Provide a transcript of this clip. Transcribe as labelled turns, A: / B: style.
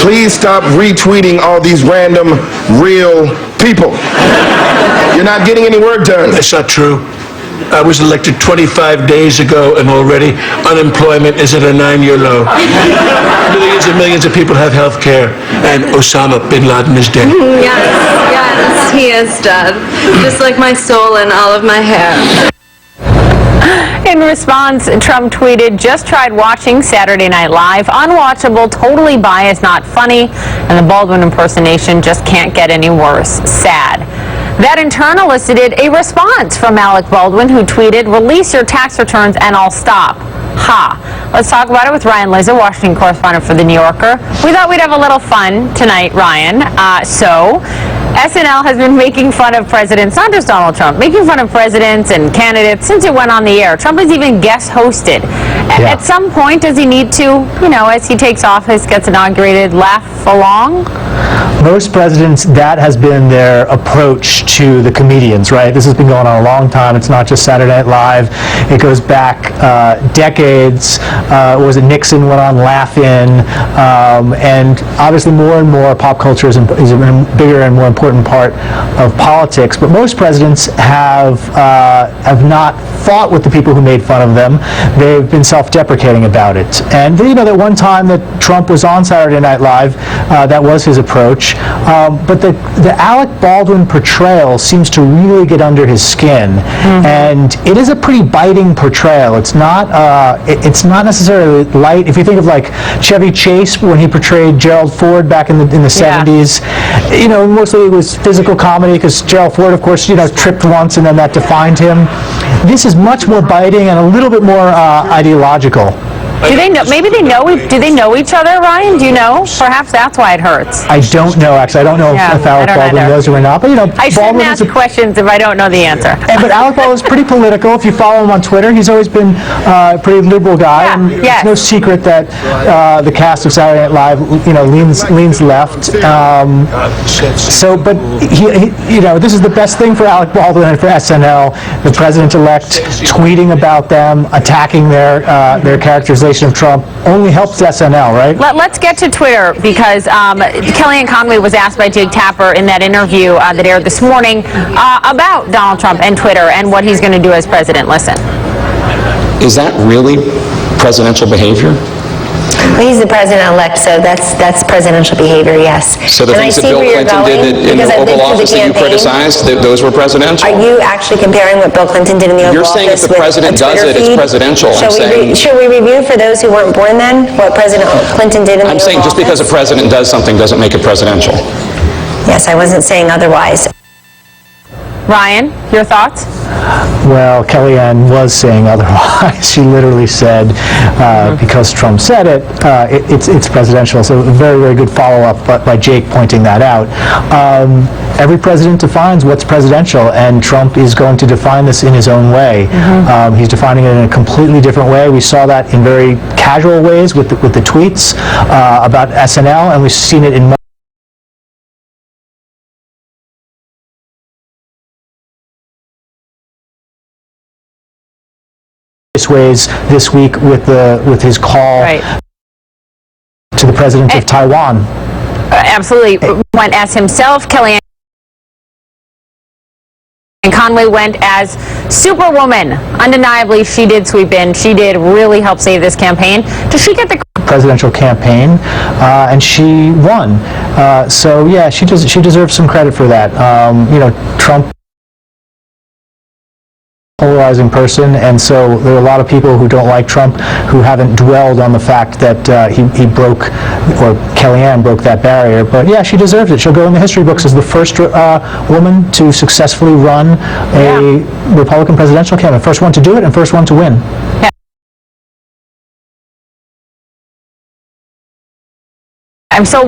A: please stop retweeting all these random real people. You're not getting any work done.
B: That's not true. I was elected 25 days ago, and already unemployment is at a 9-year low. Millions and millions of people have health care, and Osama bin Laden is dead.
C: Yes, he is dead. Just like my soul and all of my hair.
D: In response, Trump tweeted, "Just tried watching Saturday Night Live. Unwatchable, totally biased, not funny, and the Baldwin impersonation just can't get any worse. Sad." That in turn elicited a response from Alec Baldwin, who tweeted, "Release your tax returns and I'll stop." Ha. Let's talk about it with Ryan Lizza, Washington correspondent for The New Yorker. We thought we'd have a little fun tonight, Ryan. SNL has been making fun of presidents, not just Donald Trump, making fun of presidents and candidates since it went on the air. Trump has even guest hosted.
E: Yeah.
D: At some point, does he need to, as he takes office, gets inaugurated, laugh along?
E: Most presidents, that has been their approach to the comedians, right? This has been going on a long time. It's not just Saturday Night Live. It goes back decades. Was it Nixon went on Laugh-In? And obviously more and more pop culture is a bigger and more important part of politics. But most presidents have not fought with the people who made fun of them. They've been self-deprecating about it. And that one time that Trump was on Saturday Night Live, that was his approach. But the Alec Baldwin portrayal seems to really get under his skin, and it is a pretty biting portrayal. It's not necessarily light. If you think of like Chevy Chase when he portrayed Gerald Ford back in the 70s, mostly it was physical comedy because Gerald Ford, of course, tripped once and then that defined him. This is much more biting and a little bit more ideological.
D: Do they know? Maybe they know. Do they know each other, Ryan? Do you know? Perhaps that's why it hurts.
E: I don't know. Actually, I don't know if Alec Baldwin knows or not. But
D: I shouldn't ask questions if I don't know the answer.
E: But Alec Baldwin is pretty political. If you follow him on Twitter, he's always been a pretty liberal guy.
D: Yeah,
E: and it's no secret that the cast of Saturday Night Live, leans left. But this is the best thing for Alec Baldwin and for SNL. The president-elect tweeting about them, attacking their characterization of Trump only helps SNL, right?
D: Let's get to Twitter because Kellyanne Conway was asked by Jake Tapper in that interview that aired this morning about Donald Trump and Twitter and what he's going to do as president. Listen.
F: Is that really presidential behavior?
G: Well, he's the president-elect, so that's presidential behavior, yes.
F: So the things that Bill Clinton did in the Oval Office that you criticized, those were presidential?
G: Are you actually comparing what Bill Clinton did in the Oval Office?
F: You're saying if the president does it, it's presidential.
G: Should we review for those who weren't born then what President Clinton did in the Oval Office?
F: I'm saying just because a president does something doesn't make it presidential.
G: Yes, I wasn't saying otherwise.
D: Ryan, your thoughts?
E: Well, Kellyanne was saying otherwise. She literally said, because Trump said it, it's presidential. So a very, very good follow-up by Jake pointing that out. Every president defines what's presidential, and Trump is going to define this in his own way. He's defining it in a completely different way. We saw that in very casual ways with the tweets about SNL, and we've seen it in ways this week with his call to the president of Taiwan.
D: Absolutely. Went as himself. Kellyanne Conway went as Superwoman. Undeniably, she did sweep in. She did really help save this campaign. Does she get the
E: presidential campaign? And she won. So yeah, she deserves some credit for that. Trump polarizing person, and so there are a lot of people who don't like Trump who haven't dwelled on the fact that he broke, or Kellyanne broke that barrier. But yeah, she deserves it. She'll go in the history books as the first woman to successfully run a Republican presidential campaign. First one to do it and first one to win.
D: Yeah. I'm so